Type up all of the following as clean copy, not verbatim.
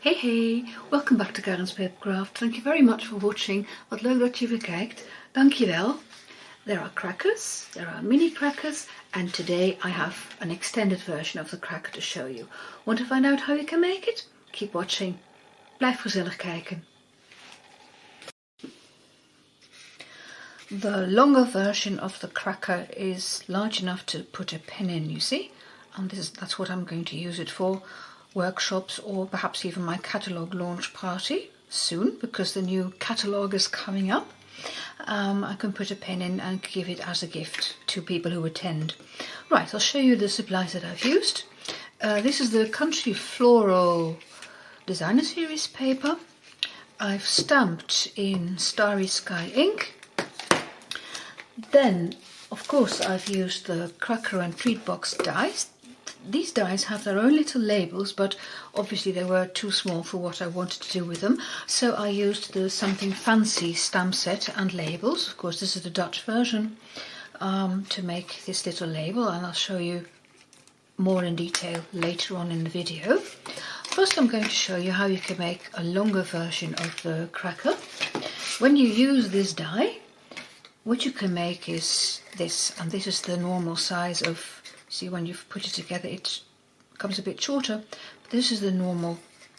Hey hey, welcome back to Karen's Papercraft. Thank you very much for watching. Wat leuk dat je weer kijkt. Dankjewel. There are crackers, there are mini crackers, and today I have an extended version of the cracker to show you. Want to find out how you can make it? Keep watching. Blijf gezellig kijken. The longer version of the cracker is large enough to put a pin in, you see? And that's what I'm going to use it for. Workshops or perhaps even my catalogue launch party soon, because the new catalogue is coming up. I can put a pin in and give it as a gift to people who attend. Right, I'll show you the supplies that I've used. This is the Country Floral Designer Series paper. I've stamped in Starry Sky ink. Then, of course, I've used the Cracker and Treat Box dies. These dies have their own little labels, but obviously they were too small for what I wanted to do with them. So I used the Something Fancy stamp set and labels. Of course, this is the Dutch version, to make this little label, and I'll show you more in detail later on in the video. First, I'm going to show you how you can make a longer version of the cracker. When you use this die, what you can make is this, and this is the normal size of. See, when you've put it together, it comes a bit shorter, but this is the normal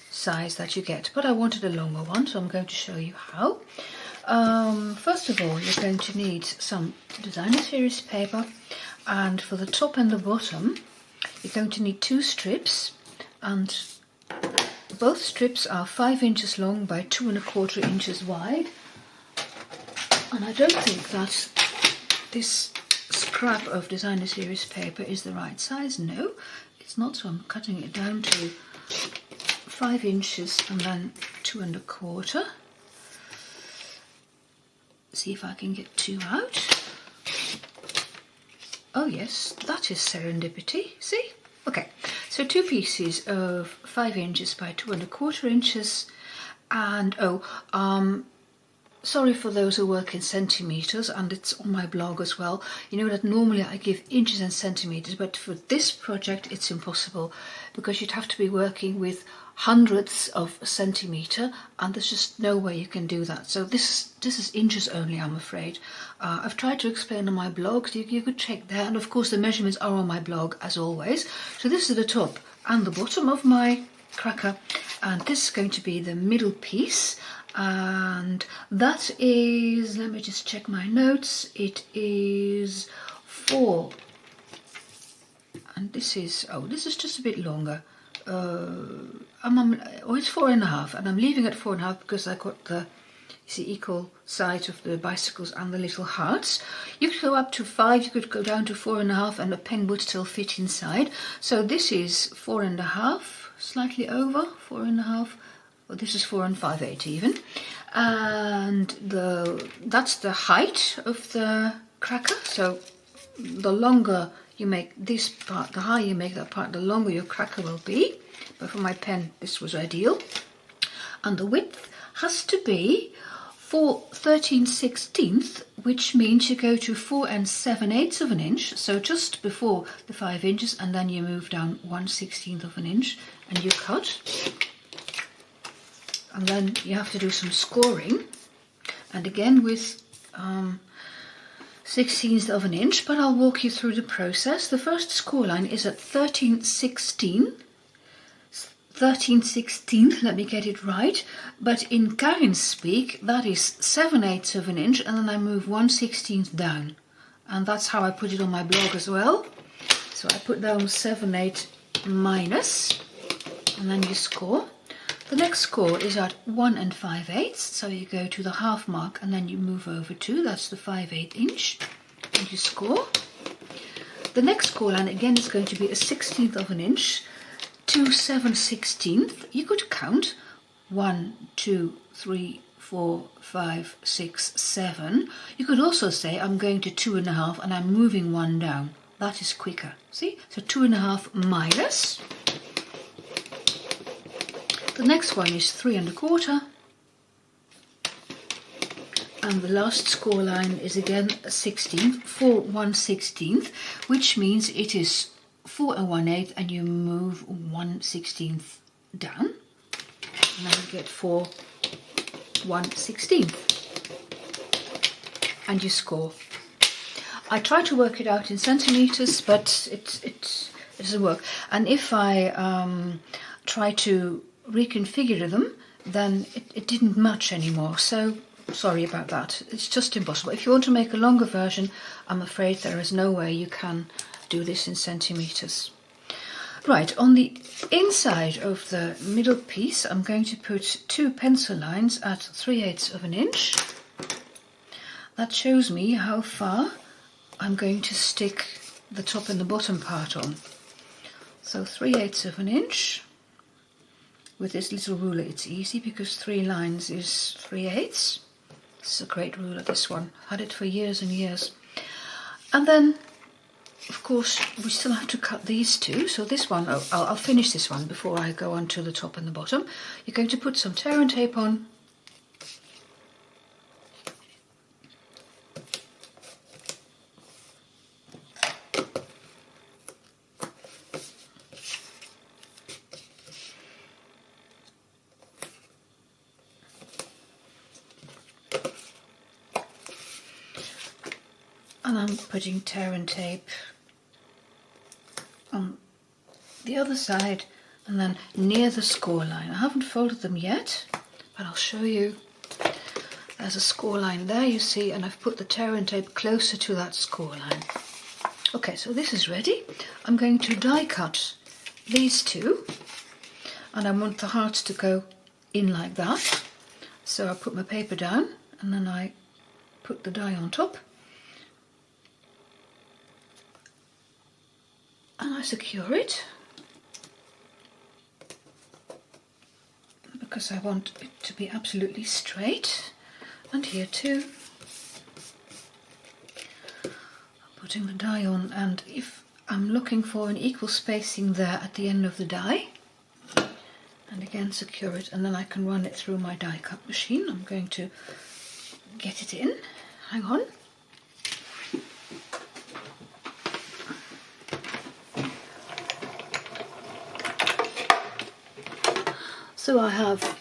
size that you get. But I wanted a longer one, so I'm going to show you how. First of all, you're going to need some Designer Series paper, and for the top and the bottom, you're going to need 2 strips, and both strips are 5 inches long by 2¼ inches wide. And I don't think that this scrap of Designer Series paper is the right size. No, it's not, so I'm cutting it down to 5 inches and then 2¼ . See if I can get 2 out. Oh yes, that is serendipity, see? Okay, so 2 pieces of 5 inches by 2¼ inches, and sorry for those who work in centimetres, and it's on my blog as well. You know that normally I give inches and centimetres, but for this project it's impossible, because you'd have to be working with hundredths of a centimetre, and there's just no way you can do that. So this is inches only, I'm afraid. I've tried to explain on my blog, you could check there, and of course the measurements are on my blog as always. So this is the top and the bottom of my cracker, and this is going to be the middle piece. And that is, let me just check my notes, it is 4, and this is just a bit longer. It's 4½, and I'm leaving it 4½ because I got the, you see, equal size of the bicycles and the little hearts. You could go up to 5, you could go down to 4½, and the pen would still fit inside. So this is 4½, slightly over 4½. Well, this is 4 5/8 even, and that's the height of the cracker. So the longer you make this part, the higher you make that part, the longer your cracker will be. But for my pen, this was ideal. And the width has to be 4 13/16, which means you go to 4 7/8 of an inch. So just before the 5 inches, and then you move down 1/16 of an inch, and you cut. And then you have to do some scoring, and again with 1/16 of an inch, but I'll walk you through the process. The first score line is at 13/16, let me get it right, but in Karin speak that is 7/8 of an inch, and then I move 1/16 down, and that's how I put it on my blog as well. So I put down 7/8 minus, and then you score. The next score is at 1 5/8, so you go to the half mark and then you move over 2, that's the 5/8 inch, and you score. The next score line again is going to be 1/16 of an inch to 7/16. You could count 1, 2, 3, 4, 5, 6, 7. You could also say I'm going to 2½ and I'm moving 1 down. That is quicker, see? So 2½ minus. The next one is 3¼ and the last score line is again 16, 4 1/16, which means it is 4 1/8 and you move 1/16 down. and I will get 4 1/16, and you score. I try to work it out in centimeters, but it doesn't work. And if I try to reconfigure them, then it didn't match anymore. So sorry about that. It's just impossible. If you want to make a longer version, I'm afraid there is no way you can do this in centimeters. Right, on the inside of the middle piece, I'm going to put 2 pencil lines at 3/8 of an inch. That shows me how far I'm going to stick the top and the bottom part on. So 3/8 of an inch. With this little ruler it's easy because 3 lines is 3/8. This is a great ruler, this one. Had it for years and years. And then, of course, we still have to cut these two. So this one, I'll finish this one before I go on to the top and the bottom. You're going to put some tear and tape on. And I'm putting tear and tape on the other side and then near the score line. I haven't folded them yet, but I'll show you. There's a score line there, you see, and I've put the tear and tape closer to that score line. Okay, so this is ready. I'm going to die cut these two, and I want the heart to go in like that. So I put my paper down and then I put the die on top. And I secure it because I want it to be absolutely straight, and here too. Putting the die on, and if I'm looking for an equal spacing there at the end of the die, and again secure it, and then I can run it through my die cut machine. I'm going to get it in. Hang on. So I have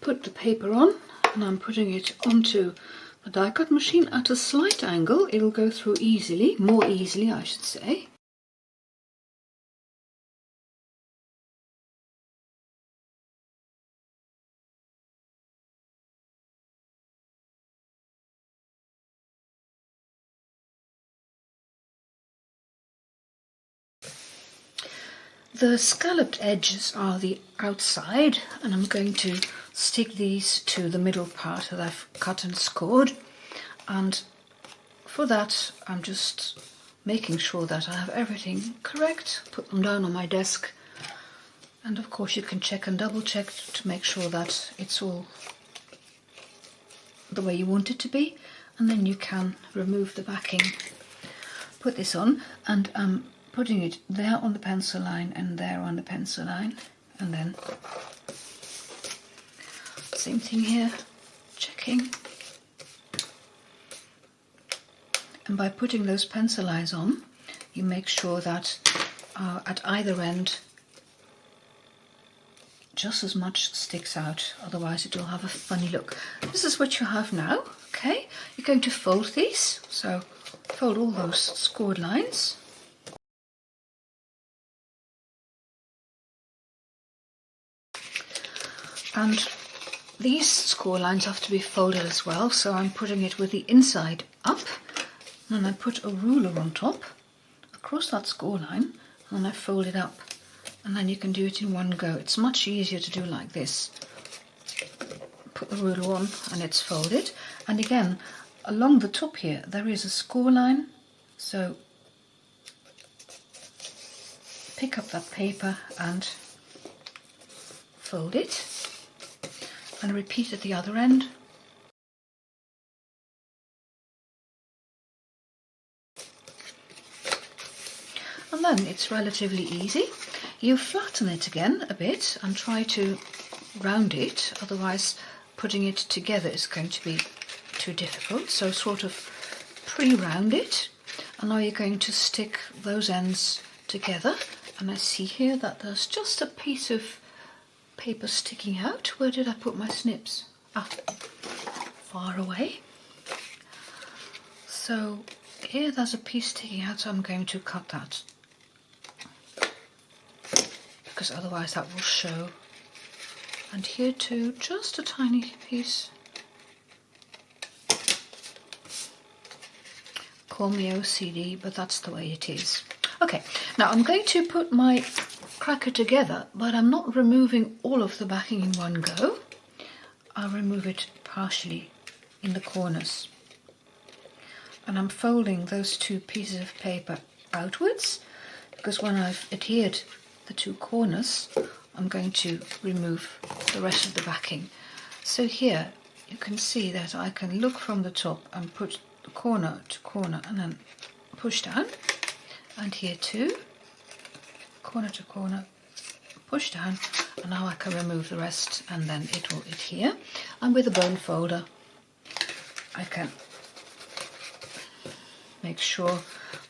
put the paper on and I'm putting it onto the die cut machine at a slight angle. It'll go through easily, more easily I should say. The scalloped edges are the outside, and I'm going to stick these to the middle part that I've cut and scored. And for that, I'm just making sure that I have everything correct. Put them down on my desk, and of course you can check and double check to make sure that it's all the way you want it to be, and then you can remove the backing. Put this on, and putting it there on the pencil line and there on the pencil line, and then same thing here, checking. And by putting those pencil lines on, you make sure that at either end just as much sticks out, otherwise it will have a funny look. This is what you have now. Okay, you're going to fold these, so fold all those scored lines. And these score lines have to be folded as well, so I'm putting it with the inside up, and then I put a ruler on top, across that score line, and then I fold it up. And then you can do it in one go. It's much easier to do like this. Put the ruler on and it's folded. And again, along the top here, there is a score line, so pick up that paper and fold it. And repeat at the other end. And then it's relatively easy. You flatten it again a bit and try to round it, otherwise putting it together is going to be too difficult. So sort of pre-round it, and now you're going to stick those ends together. And I see here that there's just a piece of paper sticking out. Where did I put my snips? Ah, far away. So here there's a piece sticking out, so I'm going to cut that, because otherwise that will show. And here too, just a tiny piece. Call me OCD, but that's the way it is. Okay, now I'm going to put my cracker together, but I'm not removing all of the backing in one go. I'll remove it partially in the corners. And I'm folding those two pieces of paper outwards, because when I've adhered the two corners, I'm going to remove the rest of the backing. So here you can see that I can look from the top and put the corner to corner and then push down. And here too, corner to corner, push down, and now I can remove the rest and then it will adhere. And with a bone folder I can make sure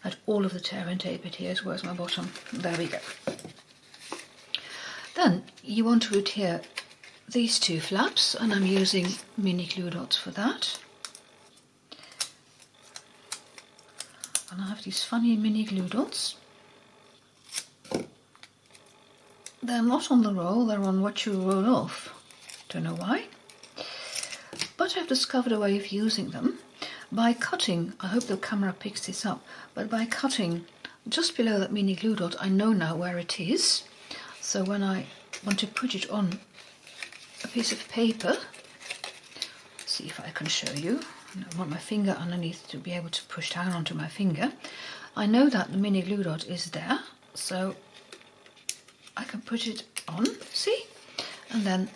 that all of the tear and tape adheres. Where's my bottom? There we go. Then you want to adhere these two flaps, and I'm using mini glue dots for that. And I have these funny mini glue dots. They're not on the roll, they're on what you roll off. Don't know why. But I've discovered a way of using them by cutting. I hope the camera picks this up, but by cutting just below that mini glue dot, I know now where it is. So when I want to put it on a piece of paper, see if I can show you. I want my finger underneath to be able to push down onto my finger. I know that the mini glue dot is there, so I can put it on, see? And then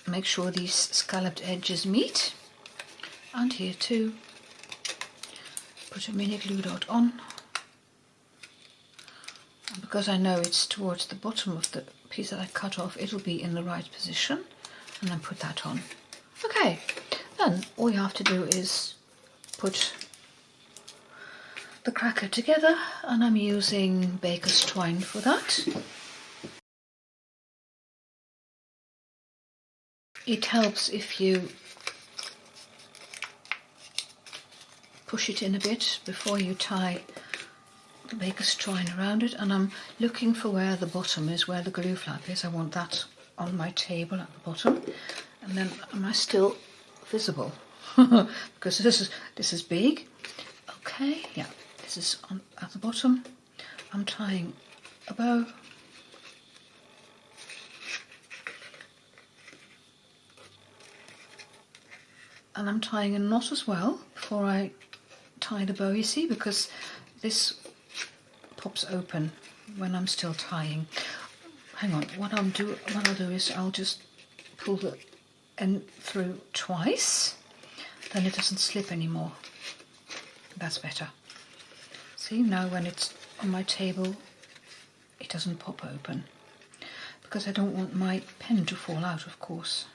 make sure these scalloped edges meet. And here too, put a mini glue dot on. And because I know it's towards the bottom of the piece that I cut off, it'll be in the right position. And then put that on. Okay, then all you have to do is put the cracker together, and I'm using baker's twine for that. It helps if you push it in a bit before you tie the baker's twine around it, and I'm looking for where the bottom is, where the glue flap is. I want that on my table at the bottom. And then, am I still visible? Because this is big. Okay, yeah, this is on at the bottom. I'm tying a bow. And I'm tying a knot as well before I tie the bow, you see, because this pops open when I'm still tying. Hang on, what I'll do is I'll just pull the end through twice, then it doesn't slip anymore. That's better. See, now when it's on my table, it doesn't pop open, because I don't want my pen to fall out, of course.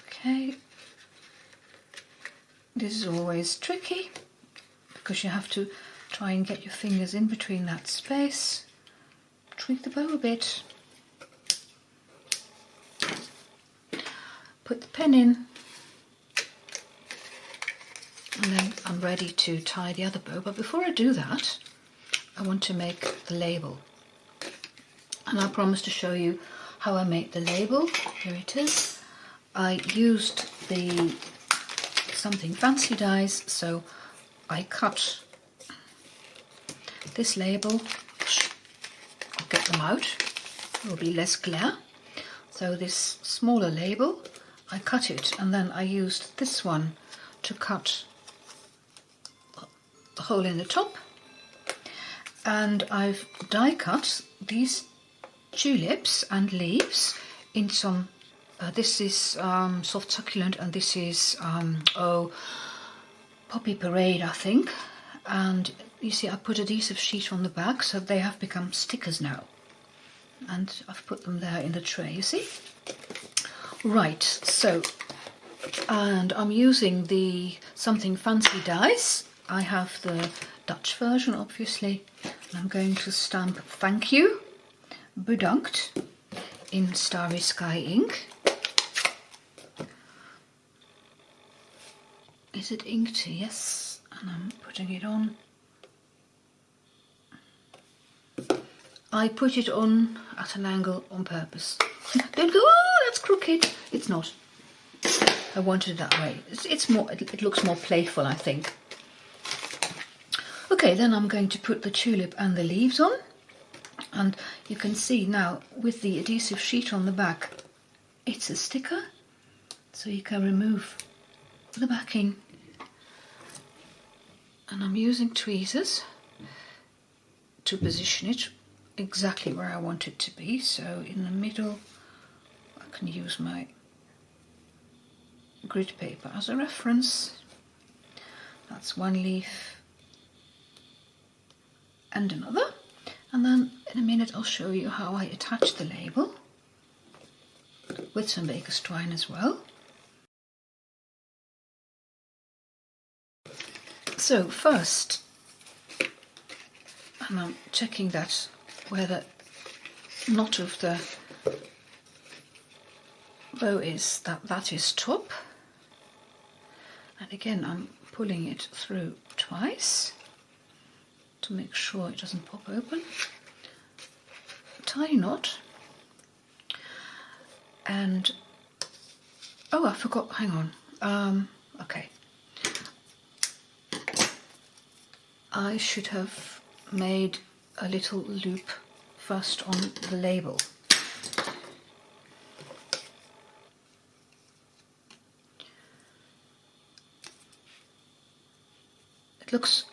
Okay. This is always tricky, because you have to try and get your fingers in between that space. Tweak the bow a bit. Put the pen in. And then I'm ready to tie the other bow. But before I do that, I want to make the label. And I promised to show you how I made the label. Here it is. I used the Something Fancy dies, so I cut this label. I'll get them out, there will be less glare. So this smaller label, I cut it, and then I used this one to cut the hole in the top. And I've die cut these tulips and leaves in some this is soft succulent, and this is Poppy Parade, I think. And you see, I put adhesive sheet on the back, so they have become stickers now. And I've put them there in the tray, you see? Right, so, and I'm using the Something Fancy dies. I have the Dutch version, obviously. And I'm going to stamp thank you, bedankt. in Starry Sky ink. Is it inked? Yes, and I'm putting it on. I put it on at an angle on purpose. Don't go, oh, that's crooked. It's not. I wanted it that way. It's more. It looks more playful, I think. Okay, then I'm going to put the tulip and the leaves on. And you can see now with the adhesive sheet on the back, it's a sticker. So you can remove the backing. And I'm using tweezers to position it exactly where I want it to be. So in the middle, I can use my grid paper as a reference. That's one leaf and another. And then in a minute I'll show you how I attach the label with some baker's twine as well. So first, and I'm checking that where the knot of the bow is, that is top. And again I'm pulling it through twice to make sure it doesn't pop open. Tie knot. And oh, I forgot, hang on. Okay. I should have made a little loop first on the label. It looks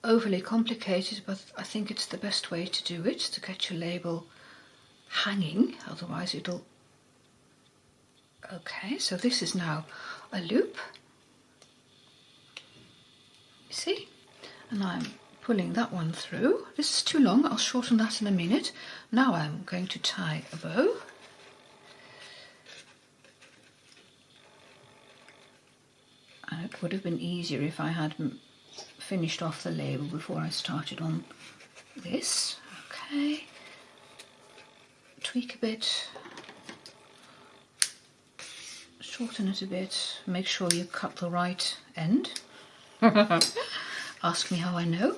overly complicated, but I think it's the best way to do it, to get your label hanging, otherwise it'll... Okay, so this is now a loop, you see, and I'm pulling that one through. This is too long, I'll shorten that in a minute. Now I'm going to tie a bow. And it would have been easier if I had finished off the label before I started on this. Okay, tweak a bit, shorten it a bit, make sure you cut the right end. Ask me how I know.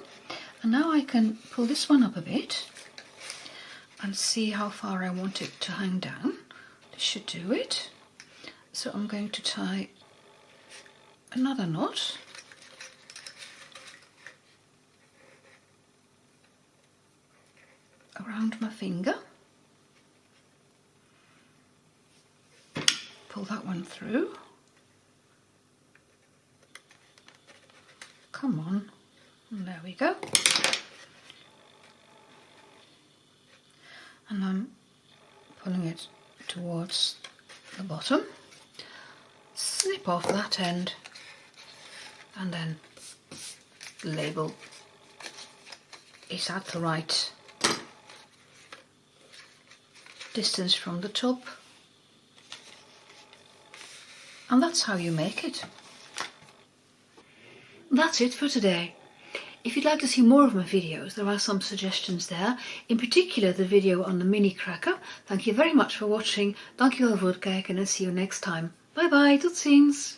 And now I can pull this one up a bit and see how far I want it to hang down. This should do it. So I'm going to tie another knot. Around my finger. Pull that one through. Come on. And there we go. And I'm pulling it towards the bottom. Snip off that end, and then the label is at the right distance from the top, and that's how you make it. That's it for today. If you'd like to see more of my videos, there are some suggestions there, in particular the video on the mini cracker. Thank you very much for watching. Dank je wel voor het kijken en see you next time. Bye bye, tot ziens!